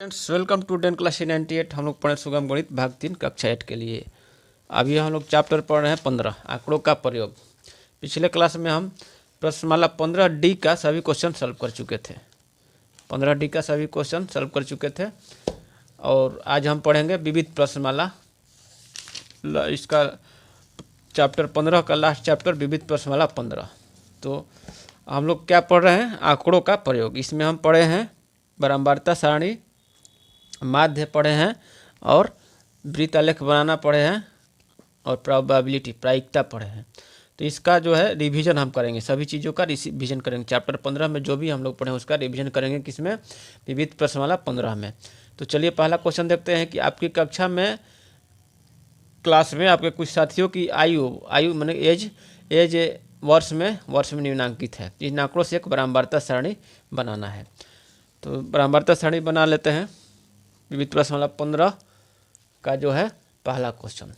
Friends welcome to 10 class 98। हम लोग पढ़े सुगम गणित भाग 3 कक्षा 8 के लिए। अभी हम लोग चैप्टर पढ़ रहे हैं 15 आंकड़ों का प्रयोग। पिछले क्लास में हम प्रश्नमाला 15D का सभी क्वेश्चन सॉल्व कर चुके थे। 15D का सभी क्वेश्चन सॉल्व कर चुके थे और आज हम पढ़ेंगे विविध प्रश्नमाला। इसका चैप्टर 15 का लास्ट चैप्टर विविध प्रश्नमाला 15। तो हम लोग क्या पढ़ रहे हैं? आंकड़ों का प्रयोग। इसमें हम पढ़े हैं बारंबारता सारणी, माध्य पढ़े हैं और वृत्तालेख बनाना पढ़े हैं और प्रोबेबिलिटी प्रायिकता पढ़े हैं। तो इसका जो है रिवीजन हम करेंगे, सभी चीज़ों का रिवीजन करेंगे। चैप्टर 15 में जो भी हम लोग पढ़े उसका रिवीजन करेंगे। किसमें? विविध प्रश्नमाला 15 में। तो चलिए पहला क्वेश्चन देखते हैं कि आपकी कक्षा में क्लास में आपके कुछ साथियों की आयु माने एज वर्ष में निम्नांकित है। इन आंकड़ों से एक बारंबारता सारणी बनाना है। तो बारंबारता सारणी बना लेते हैं। विविध प्रश्नमाला 15 का जो है पहला क्वेश्चन,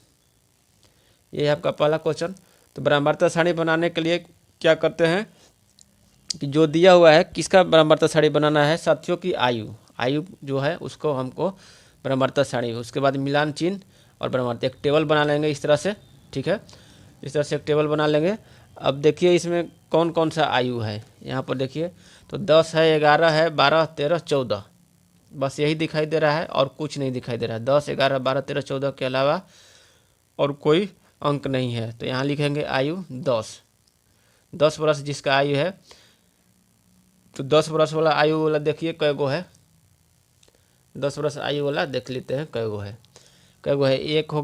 ये है आपका पहला क्वेश्चन। तो बारंबारता सारणी बनाने के लिए क्या करते हैं कि जो दिया हुआ है किसका बारंबारता सारणी बनाना है? साथियों की आयु जो है उसको हमको बारंबारता सारणी, उसके बाद मिलान चिन्ह और बारंबारता, एक टेबल बना लेंगे इस तरह से। ठीक है, इस तरह से एक टेबल बना लेंगे। अब देखिए इसमें कौन कौन सा आयु है। यहाँ पर देखिए तो 10 है, 11 है, 12, 13, 14, बस यही दिखाई दे रहा है और कुछ नहीं दिखाई दे रहा है। 10, 11, 12, 13, 14 के अलावा और कोई अंक नहीं है। तो यहाँ लिखेंगे आयु 10 वर्ष जिसका आयु है। तो 10 वर्ष वाला आयु वाला देखिए कै गो है। 10 वर्ष आयु वाला देख लेते हैं कै गो है। एक हो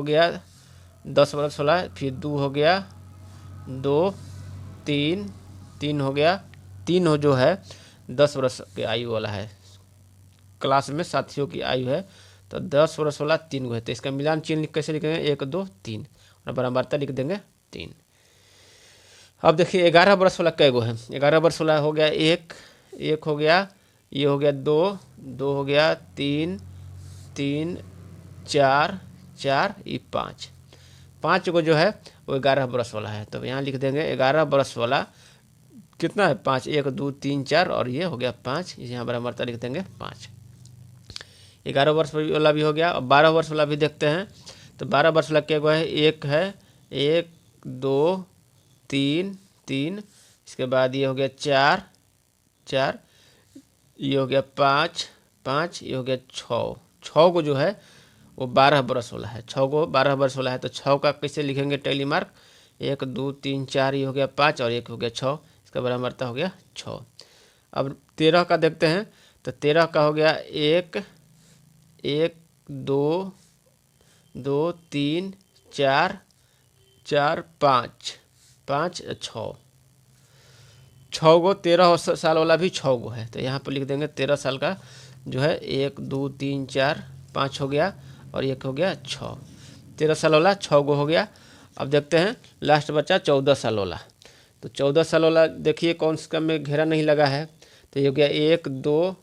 गया 10 वर्ष वाला, फिर 2 हो गया, 2, 3 हो गया, 3 हो जो है 10 वर्ष के आयु वाला है। क्लास में साथियों की आयु है तो 10 वर्ष वाला 3 गो है। तो इसका मिलान चिन्ह कैसे लिखेंगे? 1, 2, 3 और बारंबारता लिख देंगे 3। अब देखिए 11 वर्ष वाला कै गो है। 11 वर्ष वाला हो गया 1 हो गया, ये हो गया 2 हो गया, 3, 4, ये 5 गो जो है वो 11 वर्ष वाला है। तो यहाँ लिख देंगे 11 वर्ष वाला कितना है? 5, 1, 2, 3, 4 और ये हो गया 5। यहाँ बारंबारता लिख देंगे 5। 11 वर्ष वाला भी हो गया। और 12 वर्ष वाला भी देखते हैं। तो 12 वर्ष वाला क्या है? 1, 2, 3, इसके बाद ये हो गया 4, ये हो गया 5, ये हो गया 6 को जो है वो 12 वर्ष वाला है। 6 को 12 वर्ष वाला है। तो 6 का कैसे लिखेंगे? टेली मार्क 1, 2, 3, 4, ये हो गया 5 और 1 हो गया 6, इसका बारंबारता हो गया 6। अब 13 का देखते हैं। तो 13 का हो गया 1, 2, 3, 4, 5, 6 गो 13 साल वाला भी 6 गो है। तो यहाँ पर लिख देंगे 13 साल का जो है 1, 2, 3, 4, 5 हो गया और 1 हो गया 6। 13 साल वाला 6 गो हो गया। अब देखते हैं लास्ट बच्चा 14 साल वाला। तो 14 साल वाला देखिए कौन सा में घेरा नहीं लगा है। तो ये हो गया 1, 2,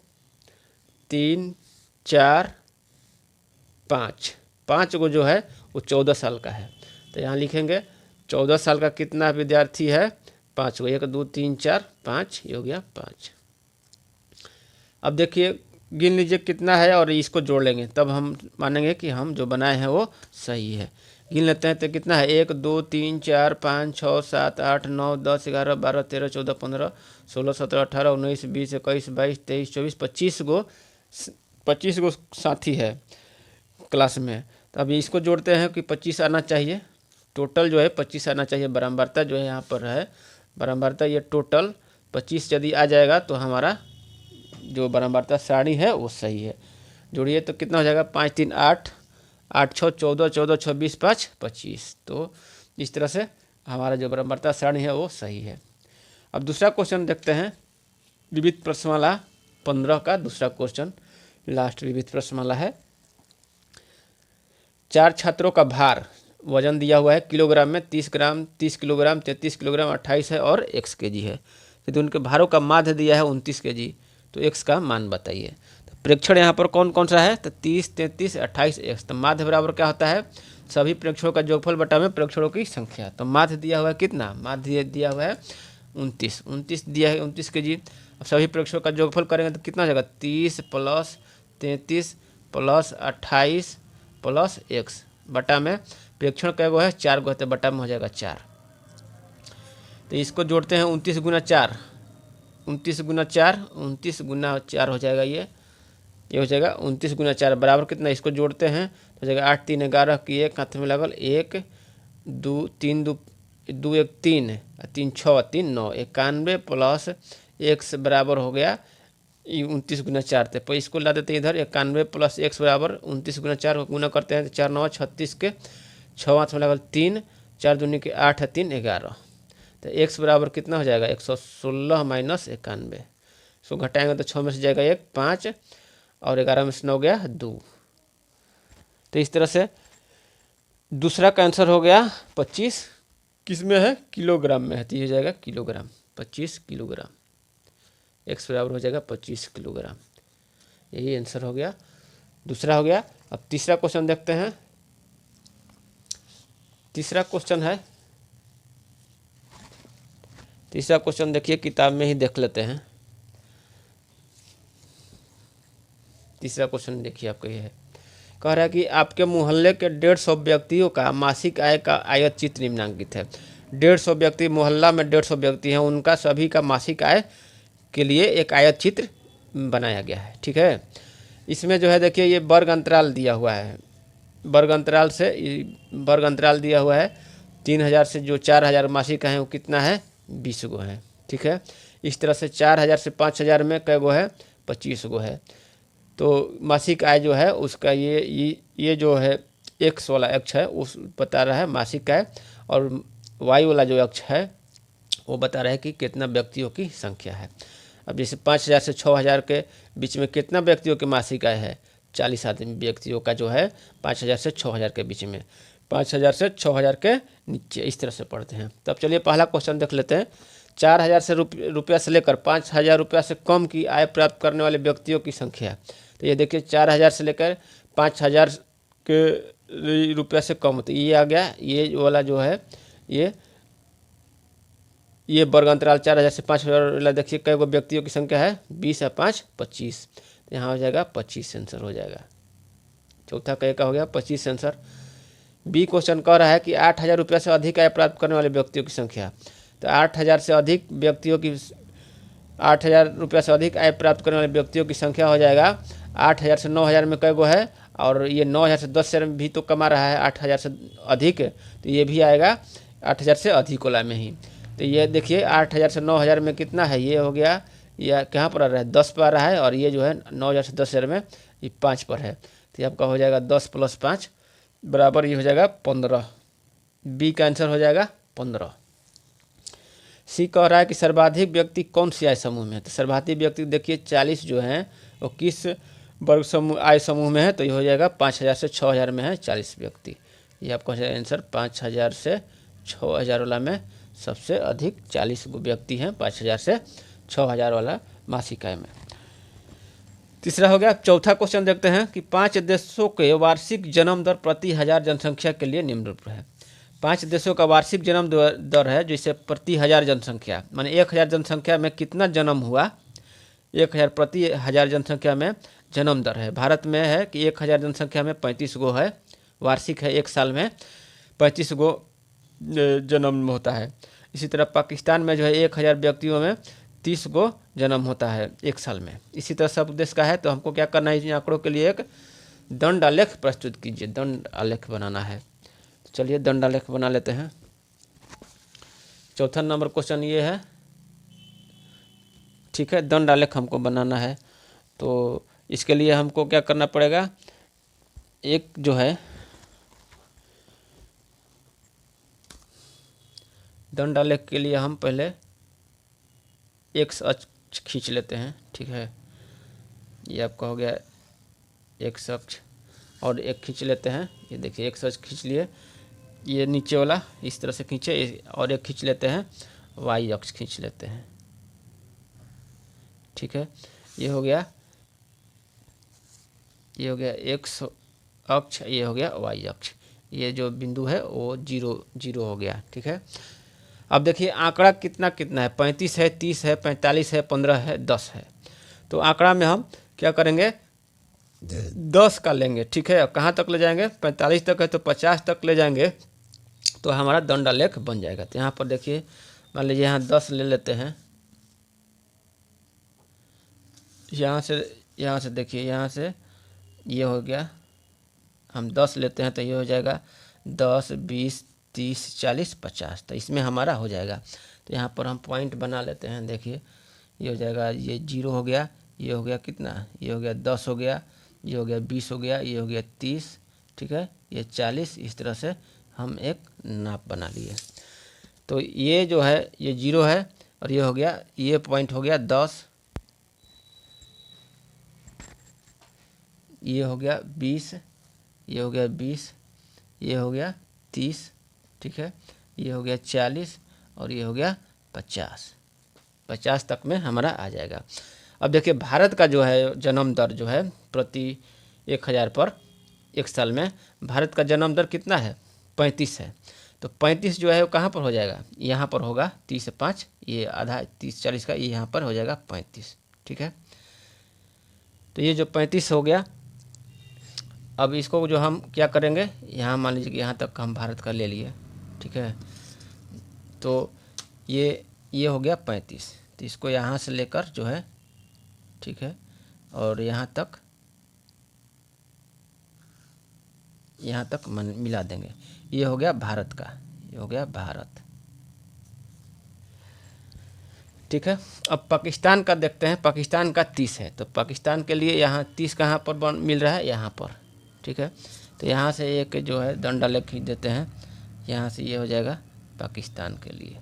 3, 4, 5 गो जो है वो 14 साल का है। तो यहाँ लिखेंगे 14 साल का कितना विद्यार्थी है? 5 गो, 1, 2, 3, 4, 5, ये हो गया 5। अब देखिए गिन लीजिए कितना है और इसको जोड़ लेंगे तब हम मानेंगे कि हम जो बनाए हैं वो सही है। गिन लेते हैं तो कितना है? 1, 2, 3, 4, 5, 6, 7, 8, 9, 10, 11, 12, 13, 14, 15, 16, 17, 18, 19, 20, 21, 22, 23, 24, 25 गो साथी है क्लास में। तो अभी इसको जोड़ते हैं कि 25 आना चाहिए। टोटल जो है 25 आना चाहिए। बारंबारता जो है यहाँ पर है, बारंबारता ये टोटल 25 यदि आ जाएगा तो हमारा जो बारंबारता सारणी है वो सही है। जोड़िए तो कितना हो जाएगा? 5, 3, 8, 8, 6, 14, 14, 26, 5, 25। तो इस तरह से हमारा जो बारंबारता सारणी है वो सही है। अब दूसरा क्वेश्चन देखते हैं। विविध प्रश्नमाला 15 का दूसरा क्वेश्चन लास्ट विविध प्रश्नमाला है। 4 छात्रों का भार वजन दिया हुआ है किलोग्राम में 30 ग्राम, 30 किलोग्राम, 33 किलोग्राम, 28 है और x kg है। यदि उनके भारों का माध्य दिया है 29 kg, तो x का मान बताइए। तो प्रेक्षण यहाँ पर कौन कौन सा है? तो 30, 33, 28, x। तो माध्य बराबर क्या होता है? सभी प्रेक्षणों का योगफल बटा में प्रेक्षणों की संख्या। तो माध्य दिया हुआ है कितना? माध्य दिया हुआ है 29 दिया है 29 kg। अब सभी प्रेक्षकों का योगफल करेंगे तो कितना हो जाएगा 30 प्लस 33 प्लस 28 प्लस x बटा में प्रेक्षण कै गो है 4 गो है तो बटा में हो जाएगा 4। तो इसको जोड़ते हैं 29 गुना 4 29 गुना 4 29 गुना 4 हो जाएगा ये हो जाएगा 29 गुना 4 बराबर कितना, इसको जोड़ते हैं तो हो जाएगा 8 3 11 की एक हाथ में लगल 1 2 3 2 2 1 3 3 6 3 9 91 प्लस x बराबर हो गया 29 गुना 4 थे। पर इसको ला देते हैं इधर 91 प्लस x बराबर 29 गुना 4 को गुना करते हैं तो 4 9 36 के 6 हाथ में लगल 3 4 दूनी के 8 है 3 11 तो x बराबर कितना हो जाएगा 116 माइनस 91। इसको घटाएंगे तो 6 में से जाएगा 1 5 और 11 में से 9 गया 2। तो इस तरह से दूसरा का आंसर हो गया 25 किस में है किलोग्राम में है तो ये हो जाएगा किलोग्राम 25 किलोग्राम x बराबर हो जाएगा 25 किलोग्राम। यही आंसर हो गया, दूसरा हो गया। अब तीसरा क्वेश्चन देखते हैं। तीसरा क्वेश्चन है, तीसरा क्वेश्चन देखिए किताब में ही देख लेते हैं। तीसरा क्वेश्चन देखिए आपका ये है, कह रहा है कि आपके मोहल्ले के 150 व्यक्तियों का मासिक आय का आयत चित्र निम्नांकित है। 150 व्यक्ति मोहल्ला में 150 व्यक्ति हैं, उनका सभी का मासिक आय के लिए एक आयत चित्र बनाया गया है। ठीक है, इसमें जो है देखिए ये वर्ग अंतराल दिया हुआ है, वर्ग अंतराल से वर्ग अंतराल दिया हुआ है 3000 से जो 4000 मासिक है वो कितना है 20 गो है। ठीक है, इस तरह से 4000 से 5000 में कै गो है 25 गो है। तो मासिक आय जो है उसका ये जो है x वाला अक्ष है उस बता रहा है मासिक आय, और y वाला जो अक्ष है वो बता रहा है कि कितना व्यक्तियों की संख्या है। अब जैसे 5000 से 6000 के बीच में कितना व्यक्तियों की मासिक आय है 40 आदमी व्यक्तियों का जो है 5000 से 6000 के बीच में, 5000 से 6000 के नीचे, इस तरह से पढ़ते हैं। तब चलिए पहला क्वेश्चन देख लेते हैं। 4000 से रुपया से लेकर 5000 रुपया से कम की आय प्राप्त करने वाले व्यक्तियों की संख्या। तो ये देखिए 4000 से लेकर 5000 के रुपया से कम, तो ये आ गया ये वाला जो है ये वर्ग अंतराल 4000 से 5000 वाला देखिए कई गो व्यक्तियों की संख्या है 20 है 5 25, तो यहाँ हो जाएगा 25 आंसर हो जाएगा। चौथा कई का हो गया 25 आंसर। बी क्वेश्चन कह रहा है कि 8000 रुपया से अधिक आय प्राप्त करने वाले व्यक्तियों की संख्या। तो 8000 से अधिक व्यक्तियों की 8000 रुपया से अधिक आय प्राप्त करने वाले व्यक्तियों की संख्या हो जाएगा 8000 से 9000 में कई गो है, और ये 9000 से 10,000 में भी तो कमा रहा है 8000 से अधिक, तो ये भी आएगा 8000 से अधिक वाला में ही। तो ये देखिए 8000 से 9000 में कितना है, ये हो गया यह कहाँ पर आ रहा है 10 पर आ रहा है, और ये जो है 9000 से 10,000 में ये 5 पर है, तो ये आपका हो जाएगा 10 + 5 बराबर ये हो जाएगा 15। बी का आंसर हो जाएगा 15। सी कह रहा है कि सर्वाधिक व्यक्ति कौन सी आय समूह में है। तो सर्वाधिक व्यक्ति देखिए 40 जो हैं वो किस वर्ग समूह आय समूह में है, तो ये हो जाएगा 5000 से 6000 में है 40 व्यक्ति। ये आपका हो जाएगा आंसर 5000 से 6000 वाला में सबसे अधिक 40 व्यक्ति हैं 5000 से 6000 वाला मासिक आय में। तीसरा हो गया। चौथा क्वेश्चन देखते हैं कि 5 देशों के वार्षिक जन्म दर प्रति 1000 जनसंख्या के लिए निम्न रूप है। 5 देशों का वार्षिक जन्म दर है जैसे प्रति 1000 जनसंख्या, माने 1000 जनसंख्या में कितना जन्म हुआ, 1000 प्रति 1000 जनसंख्या में जन्म दर है। भारत में है कि 1000 जनसंख्या में 35 गो है, वार्षिक है, एक साल में 35 गो जन्म होता है। इसी तरह पाकिस्तान में जो है 1000 व्यक्तियों में 30 गो जन्म होता है एक साल में। इसी तरह सब देश का है, तो हमको क्या करना है इन आंकड़ों के लिए एक दंड आलेख प्रस्तुत कीजिए, दंड आलेख बनाना है। तो चलिए दंड आलेख बना लेते हैं। चौथा नंबर क्वेश्चन ये है, ठीक है, दंड आलेख हमको बनाना है। तो इसके लिए हमको क्या करना पड़ेगा, एक जो है दंड आलेख के लिए हम पहले एक्स अक्ष खींच लेते हैं। ठीक है, ये आपका हो गया एक्स अक्ष, और एक खींच लेते हैं, ये देखिए एक्स अक्ष खींच लिए, ये नीचे वाला इस तरह से खींचे, और एक खींच लेते हैं वाई अक्ष खींच लेते हैं। ठीक है, ये हो गया एक्स अक्ष, ये हो गया वाई अक्ष, ये जो बिंदु है वो 0 0 हो गया। ठीक है, अब देखिए आंकड़ा कितना कितना है, 35 है, 30 है, 45 है, 15 है, 10 है। तो आंकड़ा में हम क्या करेंगे, 10 का लेंगे, ठीक है। कहाँ तक ले जाएंगे, 45 तक है तो 50 तक ले जाएंगे तो हमारा दंडालेख बन जाएगा। तो यहाँ पर देखिए मान लीजिए यहाँ 10 ले लेते हैं, यहाँ से देखिए, यहाँ से ये हो गया, हम 10 लेते हैं तो ये हो जाएगा 10, 20, 30, 40, 50। तो इसमें हमारा हो जाएगा। तो यहाँ पर हम पॉइंट बना लेते हैं, देखिए ये हो जाएगा, ये 0 हो गया, ये हो गया कितना, ये हो गया 10 हो गया, ये हो गया 20 हो गया, ये हो गया 30, ठीक है, ये 40। इस तरह से हम एक नाप बना लिए। तो ये जो है ये 0 है और ये हो गया, ये पॉइंट हो गया 10, ये हो गया 20, ये हो गया 20, ये हो गया 30, ठीक है, ये हो गया 40 और ये हो गया 50। 50 तक में हमारा आ जाएगा। अब देखिए भारत का जो है जन्म दर जो है प्रति 1000 पर एक साल में भारत का जन्म दर कितना है, 35 है। तो 35 जो है वो कहाँ पर हो जाएगा, यहाँ पर होगा 30 से 5, ये आधा 30 40 का, ये यहाँ पर हो जाएगा 35, ठीक है। तो ये जो 35 हो गया, अब इसको जो हम क्या करेंगे, यहाँ मान लीजिए कि यहाँ तक हम भारत का ले लिए, ठीक है। तो ये हो गया 35। तो इसको यहाँ से लेकर जो है, ठीक है, और यहाँ तक मिला देंगे। ये हो गया भारत का, ये हो गया भारत, ठीक है। अब पाकिस्तान का देखते हैं, पाकिस्तान का 30 है। तो पाकिस्तान के लिए यहाँ 30 कहाँ पर मिल रहा है, यहाँ पर, ठीक है। तो यहाँ से एक जो है दंडालेख खींच देते हैं, यहाँ से ये हो जाएगा पाकिस्तान के लिए,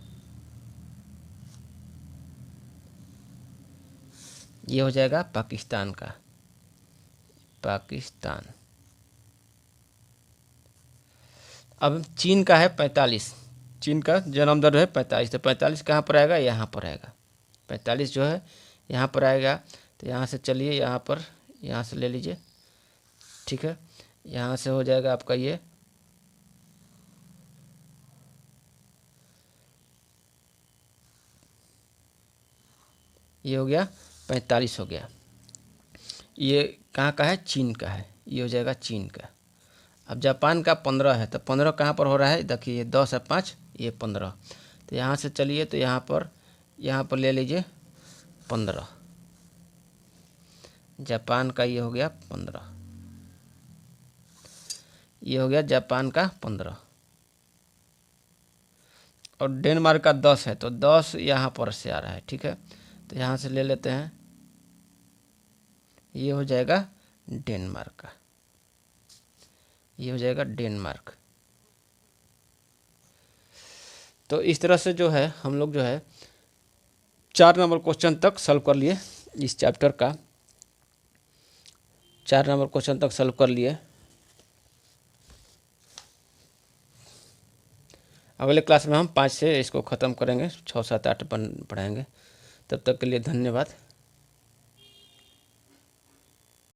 ये हो जाएगा पाकिस्तान का, पाकिस्तान। अब चीन का है 45, चीन का जन्म दर है 45। तो 45 कहाँ पर आएगा, यहाँ पर आएगा, 45 जो है यहाँ पर आएगा। तो यहाँ से चलिए, यहाँ पर, यहाँ से ले लीजिए, ठीक है। यहाँ से हो जाएगा आपका ये हो गया 45 हो गया। ये कहाँ का है, चीन का है, ये हो जाएगा चीन का। अब जापान का 15 है। तो 15 कहाँ पर हो रहा है, देखिए ये 10 है, 5, ये 15। तो यहाँ से चलिए, तो यहाँ पर ले लीजिए 15, जापान का ये हो गया 15, ये हो गया जापान का 15। और डेनमार्क का 10 है। तो 10 यहाँ पर से आ रहा है, ठीक है। तो यहाँ से ले लेते हैं, ये हो जाएगा डेनमार्क का, ये हो जाएगा डेनमार्क। तो इस तरह से जो है हम लोग जो है 4 नंबर क्वेश्चन तक सॉल्व कर लिए, इस चैप्टर का 4 नंबर क्वेश्चन तक सॉल्व कर लिए। अगले क्लास में हम 5 से इसको ख़त्म करेंगे, 6, 7, 8 पढ़ाएंगे। तब तक के लिए धन्यवाद।